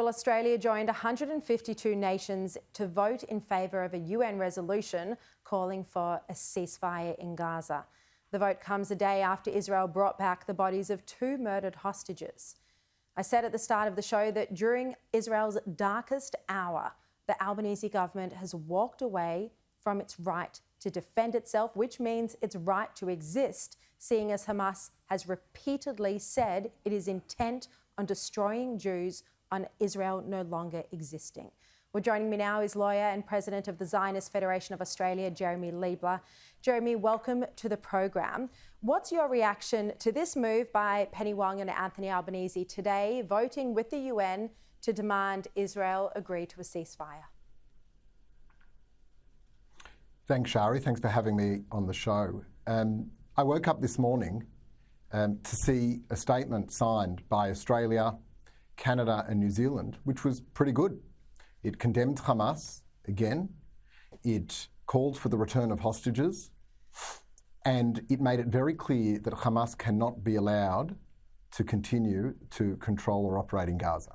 Well, Australia joined 152 nations to vote in favour of a UN resolution calling for a ceasefire in Gaza. The vote comes a day after Israel brought back the bodies of 2 murdered hostages. I said at the start of the show that during Israel's darkest hour, the Albanese government has walked away from its right to defend itself, which means its right to exist, seeing as Hamas has repeatedly said it is intent on destroying Jews on Israel no longer existing. Well, joining me now is lawyer and president of the Zionist Federation of Australia, Jeremy Leibler. Jeremy, welcome to the program. What's your reaction to this move by Penny Wong and Anthony Albanese today, voting with the UN to demand Israel agree to a ceasefire? Thanks, Sharri. Thanks for having me on the show. I woke up this morning to see a statement signed by Australia, Canada and New Zealand, which was pretty good. It condemned Hamas again, it called for the return of hostages, and it made it very clear that Hamas cannot be allowed to continue to control or operate in Gaza.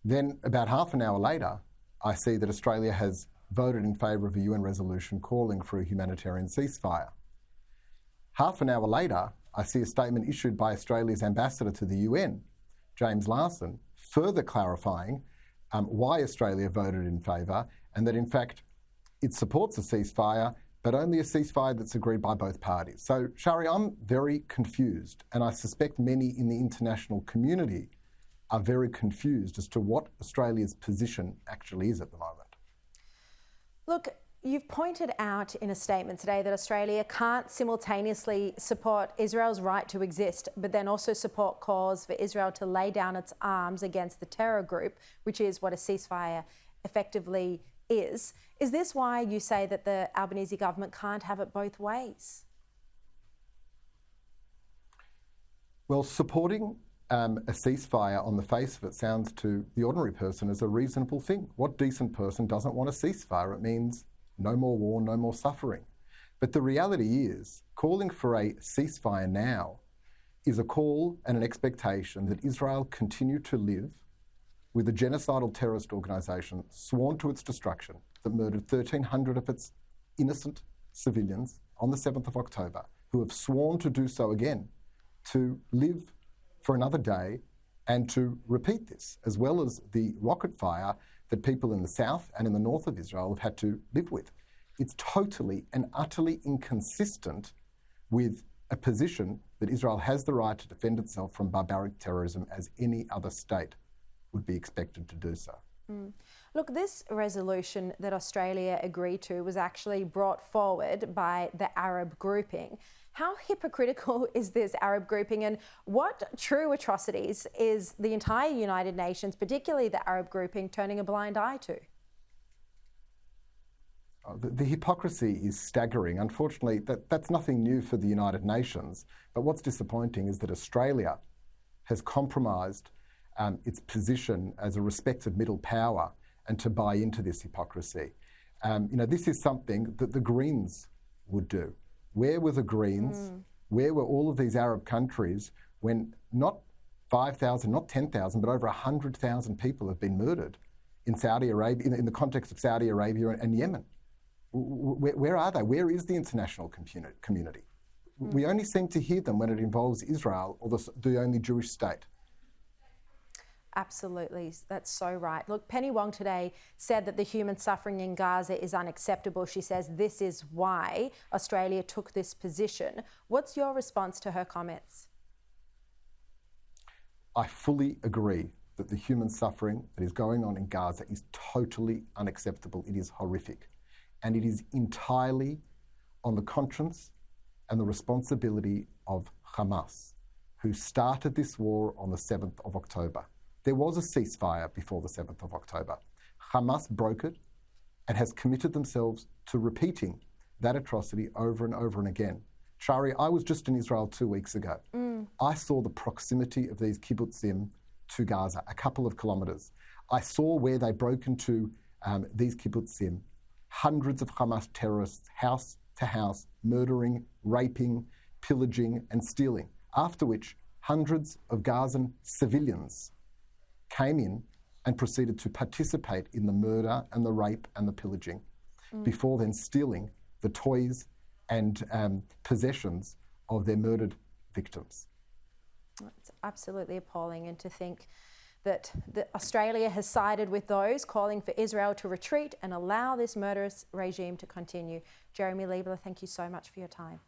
Then, about half an hour later, I see that Australia has voted in favour of a UN resolution calling for a humanitarian ceasefire. Half an hour later, I see a statement issued by Australia's ambassador to the UN, James Larsen, further clarifying why Australia voted in favour and that, in fact, it supports a ceasefire, but only a ceasefire that's agreed by both parties. So, Sharri, I'm very confused, and I suspect many in the international community are very confused as to what Australia's position actually is at the moment. Look, you've pointed out in a statement today that Australia can't simultaneously support Israel's right to exist, but then also support calls for Israel to lay down its arms against the terror group, which is what a ceasefire effectively is. Is this why you say that the Albanese government can't have it both ways? Well, supporting a ceasefire on the face of it sounds to the ordinary person as a reasonable thing. What decent person doesn't want a ceasefire? It means no more war, no more suffering. But the reality is, calling for a ceasefire now is a call and an expectation that Israel continue to live with a genocidal terrorist organisation sworn to its destruction that murdered 1,300 of its innocent civilians on the 7th of October, who have sworn to do so again, to live for another day and to repeat this, as well as the rocket fire that people in the south and in the north of Israel have had to live with. It's totally and utterly inconsistent with a position that Israel has the right to defend itself from barbaric terrorism as any other state would be expected to do so. Look, this resolution that Australia agreed to was actually brought forward by the Arab grouping. How hypocritical is this Arab grouping, and what true atrocities is the entire United Nations, particularly the Arab grouping, turning a blind eye to? The hypocrisy is staggering. Unfortunately, that's nothing new for the United Nations. But what's disappointing is that Australia has compromised its position as a respected middle power and to buy into this hypocrisy. This is something that the Greens would do. Where were the Greens? Where were all of these Arab countries when not 5,000, not 10,000, but over 100,000 people have been murdered in Saudi Arabia, in the context of Saudi Arabia and Yemen? Where are they? Where is the international community? We only seem to hear them when it involves Israel or the only Jewish state. Absolutely, that's so right. Look, Penny Wong today said that the human suffering in Gaza is unacceptable. She says this is why Australia took this position. What's your response to her comments? I fully agree that the human suffering that is going on in Gaza is totally unacceptable. It is horrific. And it is entirely on the conscience and the responsibility of Hamas, who started this war on the 7th of October. There was a ceasefire before the 7th of October. Hamas broke it and has committed themselves to repeating that atrocity over and over and again. Sharri, I was just in Israel 2 weeks ago. I saw the proximity of these kibbutzim to Gaza, a couple of kilometres. I saw where they broke into these kibbutzim, hundreds of Hamas terrorists, house to house, murdering, raping, pillaging and stealing, after which hundreds of Gazan civilians came in and proceeded to participate in the murder and the rape and the pillaging, before then stealing the toys and possessions of their murdered victims. It's absolutely appalling, and to think that Australia has sided with those calling for Israel to retreat and allow this murderous regime to continue. Jeremy Leibler, thank you so much for your time.